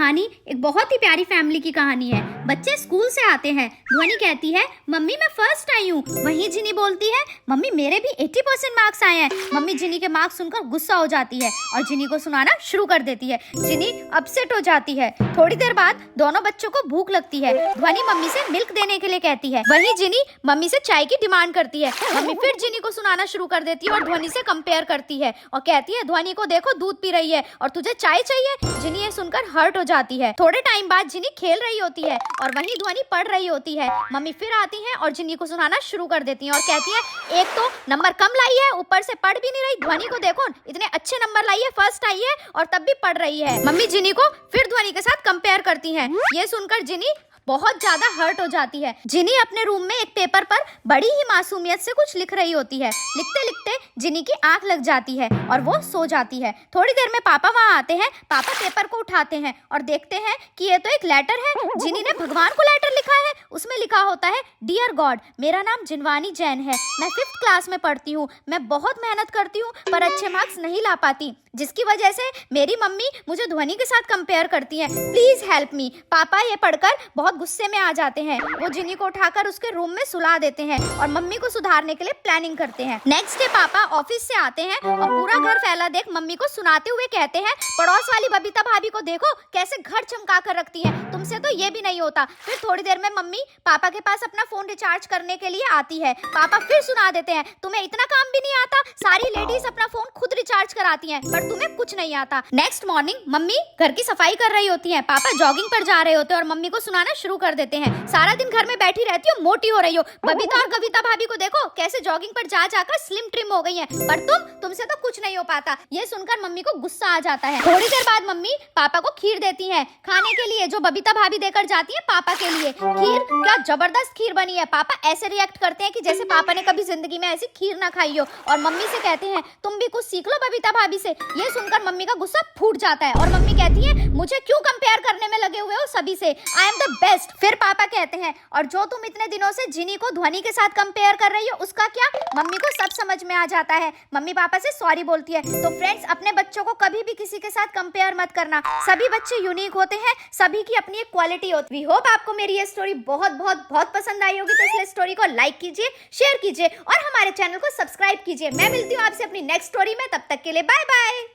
कहानी एक बहुत ही प्यारी फैमिली की कहानी है। बच्चे स्कूल से आते हैं। ध्वनि कहती है मम्मी मैं फर्स्ट आई हूँ। वहीं जिनी बोलती है मम्मी मेरे भी 80% मार्क्स आए हैं। मम्मी जिनी के मार्क्स सुनकर गुस्सा हो जाती है और जिनी को सुनाना शुरू कर देती है। जिनी अपसेट हो जाती है। थोड़ी देर बाद दोनों बच्चों को भूख लगती है। ध्वनि मम्मी से मिल्क देने के लिए कहती है। वहीं जिनी मम्मी से चाय की डिमांड करती है। मम्मी फिर जिनी को सुनाना शुरू कर देती है और ध्वनि से कंपेयर करती है और कहती है ध्वनि को देखो दूध पी रही है और तुझे चाय चाहिए। जिनी ये सुनकर हर्ट हो जाती है। थोड़े टाइम बाद जिनी खेल रही होती है और वहीं ध्वनि पढ़ रही होती है। मम्मी फिर आती है और जिनी को सुनाना शुरू कर देती है और कहती है एक तो नंबर कम लाई है, ऊपर से पढ़ भी नहीं रही। ध्वनि को देखो इतने अच्छे नंबर लाई है, फर्स्ट आई है और तब भी पढ़ रही है। मम्मी जिनी को फिर ध्वनि के साथ कंपेयर करती है। ये सुनकर जिनी बहुत ज्यादा हर्ट हो जाती है। जिनी अपने रूम में एक पेपर पर बड़ी ही मासूमियत से कुछ लिख रही होती है। लिखते लिखते जिनी की आंख लग जाती है और वो सो जाती है। थोड़ी देर में पापा वहाँ आते हैं। पापा पेपर को उठाते हैं और देखते हैं कि ये तो एक लेटर है। जिनी ने भगवान को लेटर लिखा है। उसमें लिखा होता है डियर गॉड, मेरा नाम जिनवानी जैन है। मैं 5th क्लास में पढ़ती हूँ। मैं बहुत मेहनत करती हूँ पर अच्छे मार्क्स नहीं ला पाती, जिसकी वजह से मेरी मम्मी मुझे ध्वनि के साथ कंपेयर करती है। Please help me. पापा ये पढ़कर बहुत गुस्से में आ जाते हैं। वो जिनी को उठाकर उसके रूम में सुला देते हैं और मम्मी को सुधारने के लिए प्लानिंग करते हैं। नेक्स्ट डे पापा ऑफिस से आते हैं और पूरा घर फैला देख मम्मी को सुनाते हुए कहते हैं पड़ोस वाली बबीता भाभी को देखो कैसे घर चमका कर रखती है, तुमसे तो ये भी नहीं होता। फिर थोड़ी देर में मम्मी पापा के पास अपना फोन रिचार्ज करने के लिए आती है। पापा फिर सुना देते हैं तुम्हें इतना काम भी नहीं आता, सारी लेडीज अपना फोन खुद रिचार्ज कराती हैं पर तुम्हें कुछ नहीं आता। नेक्स्ट मॉर्निंग मम्मी घर की सफाई कर रही होती हैं। पापा जॉगिंग पर जा रहे होते हैं और मम्मी को सुनाना शुरू कर देते हैं सारा दिन घर में बैठी रहती हो, मोटी हो रही हो। बबीता और कविता भाभी को देखो कैसे जॉगिंग पर जा जाकर स्लिम ट्रिम हो गई हैं, पर तुमसे तो कुछ नहीं हो पाता। ये सुनकर मम्मी को गुस्सा आ जाता है। थोड़ी देर बाद मम्मी पापा को खीर देती हैं खाने के लिए, जो बबीता भाभी देकर जाती है पापा के लिए। खीर क्या जबरदस्त खीर बनी है। पापा ऐसे रिएक्ट करते हैं कि जैसे पापा ने कभी जिंदगी में ऐसी खीर ना खाई हो और मम्मी से कहते हैं तुम भी कुछ सीख लो बबीता भाभी से। ये सुनकर मम्मी का गुस्सा फूट जाता है और मम्मी कहती है मुझे क्यों कंपेयर करने में लगे हुए हो सभी से, आई एम द बेस्ट। फिर पापा कहते हैं और जो तुम इतने दिनों से जिनी को ध्वनि के साथ कंपेयर कर रही हो उसका क्या। मम्मी को सब समझ में आ जाता है। मम्मी पापा से सॉरी बोलती है। तो फ्रेंड्स अपने बच्चों को कभी भी किसी के साथ कंपेयर मत करना। सभी बच्चे यूनिक होते हैं, सभी की अपनी एक क्वालिटी होती है। वी होप आपको मेरी ये स्टोरी बहुत बहुत बहुत पसंद आई होगी, तो इसलिए स्टोरी को लाइक कीजिए, शेयर कीजिए और हमारे चैनल को सब्सक्राइब कीजिए। मैं मिलती हूँ आपसे अपनी नेक्स्ट स्टोरी में, तब तक के लिए बाय बाय।